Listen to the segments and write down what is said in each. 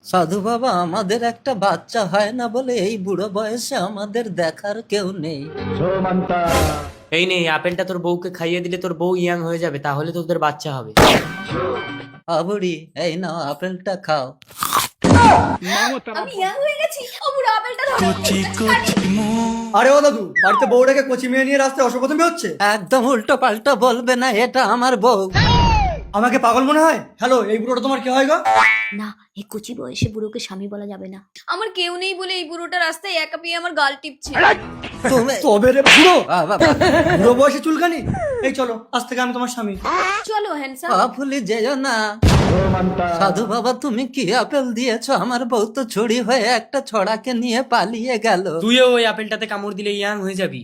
সাধু বাবা, আমাদের একটা বাচ্চা হয় না বলে এই বুড়ো বয়সে আমাদের দেখার কেউ নেই। এই নে, এই আপেলটা তোর বউকে খাইয়ে দিলে তোর বউ ইয়াং হয়ে যাবে, তাহলে তোদের বাচ্চা হবে। বুড়ি, এই নাও আপেলটা খাও। আমি ইয়াং হয়ে গেছি। ও বুড়ো আপেলটা ধরো। আরে ও দাদু, বাড়িতে বউটাকে কচি মেয়ে নিয়ে রাস্তায় অসভ্যতামি হচ্ছে। একদম উল্টো পাল্টা বলবে না, এটা আমার বউ। আমাকে পাগল মনে হয়? হ্যালো, এই বুড়োটা তোমার কি হয় গো? না, এই কচি বয়সে বুড়োকে স্বামী বলা যাবে না। আমার কেউ নেই বলে এই বুড়োটা রাস্তায় একা পেয়ে আমার গাল টিপছে। তুমি তবে রে বুড়ো, বাবা, বুড়ো বয়সে চুলকানি। এই চলো, আজ থেকে আমি তোমার স্বামী। চলো হ্যান্ডসাম। ভুলে যেও না। সাধু বাবা, তুমি কি আপেল দিয়েছো? আমার বউ তো ছুরি হয়ে একটা ছড়াকে নিয়ে পালিয়ে গেল। তুইও ওই আপেলটাতে কামড় দিলে ইয়াং হয়ে যাবি।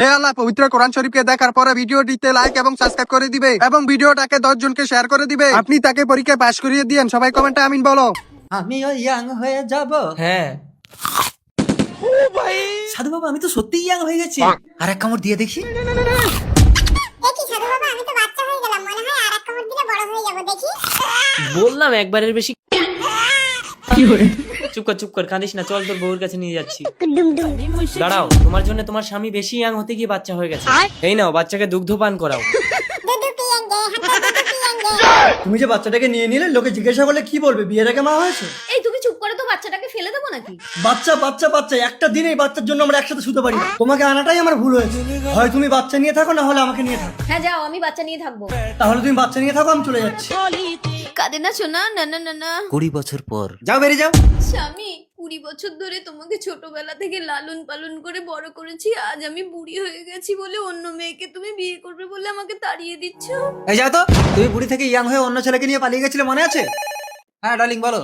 হে আল্লাহ, পবিত্র কোরআন শরীফকে দেখার পরে ভিডিওটিতে লাইক এবং সাবস্ক্রাইব করে দিবে এবং ভিডিওটাকে 10 জনকে শেয়ার করে দিবে। আপনি তাকে পরীক্ষায় পাশ করিয়ে দিয়েন। সবাই কমেন্টে আমিন বলো। আমিও ইয়াং হয়ে যাব। হ্যাঁ, সাধু বাবা, আমি তো সত্যিই ইয়াং হয়ে গেছি। আর এক কামড় দিয়ে দেখি। একই সাধু বাবা, আমি তো বাচ্চা হয়ে গেলাম, মনে হয় আর এক কামড় দিলে বড় হয়ে যাবো, দেখি। বললাম একবারের বেশি। চুপ কর, কাঁদিস না, চল তোর বউর কাছে নিয়ে যাচ্ছি। দাঁড়াও, তোমার জন্য তোমার স্বামী বেশি ইয়াং হতে গিয়ে বাচ্চা হয়ে গেছে। এই নাও, বাচ্চাকে দুগ্ধ পান করাও। দুধু পিয়েঙ্গে, হাতে দুধু পিয়েঙ্গে। তুমি যে বাচ্চাটাকে নিয়ে নিলে, লোকে জিজ্ঞাসা করলে কি বলবে? বিয়ের আগে মা হয়েছে? এই তুমি চুপ করে তো, বাচ্চাটাকে ফেলে দেবো নাকি? বাচ্চা বাচ্চা বাচ্চা, একটা দিনে এই বাচ্চার জন্য আমরা একসাথে শুতে পারি না। তোমাকে আনাটাই আমার ভুল হয়েছে। হয় তুমি বাচ্চা নিয়ে থাকো, না হলে আমাকে নিয়ে থাকো। হ্যাঁ যাও, আমি বাচ্চা নিয়ে থাকবো। তাহলে তুমি বাচ্চা নিয়ে থাকো, আমি চলে যাচ্ছি। কাঁদে না শোনা, না না না না। 20 বছর পর যাও, বেরিয়ে যাও। স্বামী, 20 বছর ধরে তোমাকে ছোটবেলা থেকে লালন পালন করে বড় করেছি। আজ আমি বুড়ি হয়ে গেছি বলে অন্য মেয়েকে তুমি বিয়ে করবে বলে আমাকে তাড়িয়ে দিচ্ছ। এই যাও তো, তুমি বুড়ি থেকে ইয়াং হয়ে অন্য ছেলেকে নিয়ে পালিয়ে গেছিলে, মনে আছে? হ্যাঁ ডার্লিং, বলো।